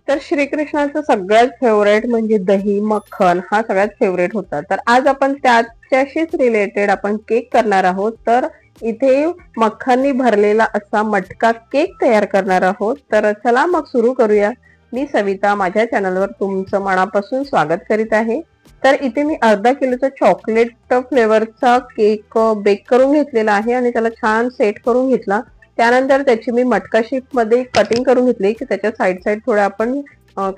तर श्रीकृष्णाचा सगळ्यात फेवरेट म्हणजे दही मक्खन हा सगळ्यात फेवरेट होता. तर आज आपण त्याच्याशीच रिलेटेड आपण केक करणार आहोत. तर इथे मक्खननी भरलेला असा मटका केक तयार करणार आहोत. तर चला मग सुरू करूया. मी सविता माझ्या चॅनलवर तुमचं मनापासून स्वागत करीत आहे. तर इथे मी अर्धा किलोचा चॉकलेट फ्लेवरचा केक बेक करून घेतलेला आहे आणि त्याला छान सेट करून घेतला. त्यानंतर त्याची मी मटका शेप मध्ये कटिंग करून घेतली की त्याच्या साईड थोड्या आपण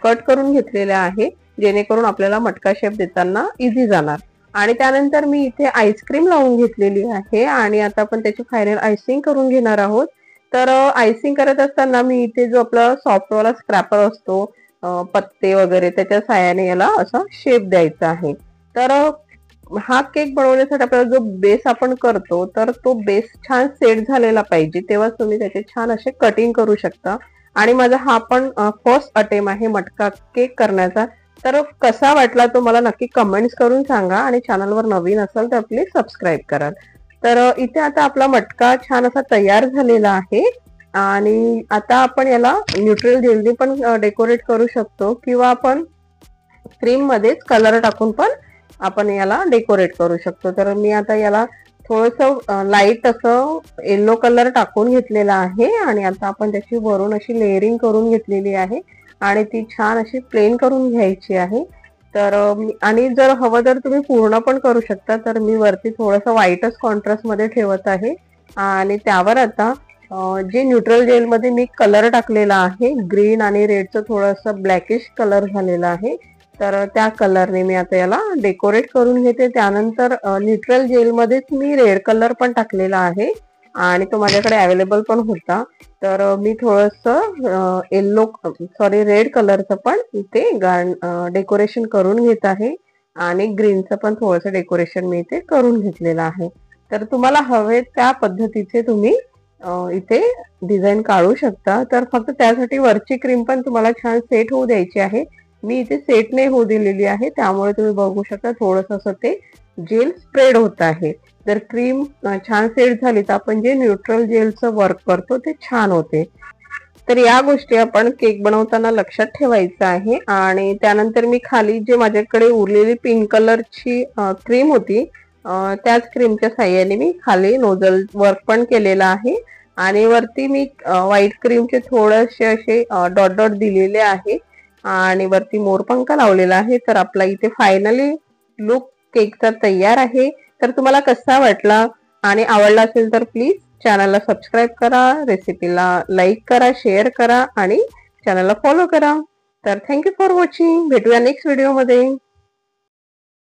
कट करून घेतलेल्या आहे, जेणेकरून आपल्याला मटका शेप देताना इझी जाणार. आणि त्यानंतर मी इथे आईस्क्रीम लावून घेतलेली आहे आणि आता आपण त्याची फायनल आयसिंग करून घेणार आहोत. तर आयसिंग करत असताना मी इथे जो आपला सॉफ्टवाला स्क्रॅपर असतो, पत्ते वगैरे त्याच्या साहाय्याने याला असा शेप द्यायचा आहे. तर हा केक बनवण्यासाठी आपल्याला जो बेस आपण करतो तर तो बेस छान सेट झालेला पाहिजे, तेव्हाच तुम्ही त्याचे छान असे कटिंग करू शकता. आणि माझा हा पण फर्स्ट अटेम्प्ट आहे मटका केक करण्याचा. तर कसा वाटला तो मला नक्की कमेंट्स करून सांगा आणि चॅनलवर नवीन असाल तर प्लीज सबस्क्राईब करा. तर इथे आता आपला मटका छान असा तयार झालेला आहे आणि आता आपण याला न्यूट्रल जेलने पण डेकोरेट करू शकतो किंवा आपण क्रीम मध्येच कलर टाकून पण आपण याला डेकोरेट करू शकतो. तर मी आता याला थोडस लाईट असं येलो कलर टाकून घेतलेला आहे आणि आता आपण त्याची वरून अशी लेअरिंग करून घेतलेली आहे आणि ती छान अशी प्लेन करून घ्यायची आहे. तर आणि जर हवं तर तुम्ही पूर्ण पण करू शकता. तर मी वरती थोडंसं व्हाईटच कॉन्ट्रास्ट मध्ये ठेवत आहे आणि त्यावर आता जे न्यूट्रल जेल मध्ये मी कलर टाकलेला आहे, ग्रीन आणि रेडचं थोडंसं ब्लॅकिश कलर झालेला आहे. तर त्या कलरने मी आता याला डेकोरेट करून घेते. त्यानंतर न्यूट्रल जेल मध्येच मी रेड कलर पण टाकलेला आहे आणि तो माझ्याकडे अवेलेबल पण होता. तर मी रेड कलरचं पण इथे डेकोरेशन करून घेत आहे आणि ग्रीनचं पण थोडंसं डेकोरेशन मी इथे करून घेतलेलं आहे. तर तुम्हाला हवे त्या पद्धतीचे तुम्ही इथे डिझाईन काढू शकता. तर फक्त त्यासाठी वरची क्रीम पण तुम्हाला छान सेट होऊ द्यायची आहे. मी इथे सेट नाही होऊ दिलेली आहे, त्यामुळे तुम्ही बघू शकता थोडंसं असं ते जेल स्प्रेड होत आहे. जर क्रीम छान सेट झाली तर आपण जे न्यूट्रल जेलचं वर्क करतो ते छान होते. तर या गोष्टी आपण केक बनवताना लक्षात ठेवायचं आहे. आणि त्यानंतर मी खाली जे माझ्याकडे उरलेली पिंक कलरची क्रीम होती, त्याच क्रीमच्या साह्याने मी खाली नोझल वर्क पण केलेला आहे आणि वरती मी व्हाईट क्रीमचे थोडेसे असे डॉट डॉट दिलेले आहे आणि वरती मोरपंख लावलेला आहे. तर आपला इथे फायनली लुक केकचा तयार आहे. तर तुम्हाला कसा वाटला आणि आवडला असेल तर प्लीज चॅनलला सबस्क्राईब करा, रेसिपीला लाईक करा, शेअर करा आणि चॅनलला फॉलो करा. तर थँक्यू फॉर वॉचिंग. भेटूया नेक्स्ट व्हिडिओमध्ये.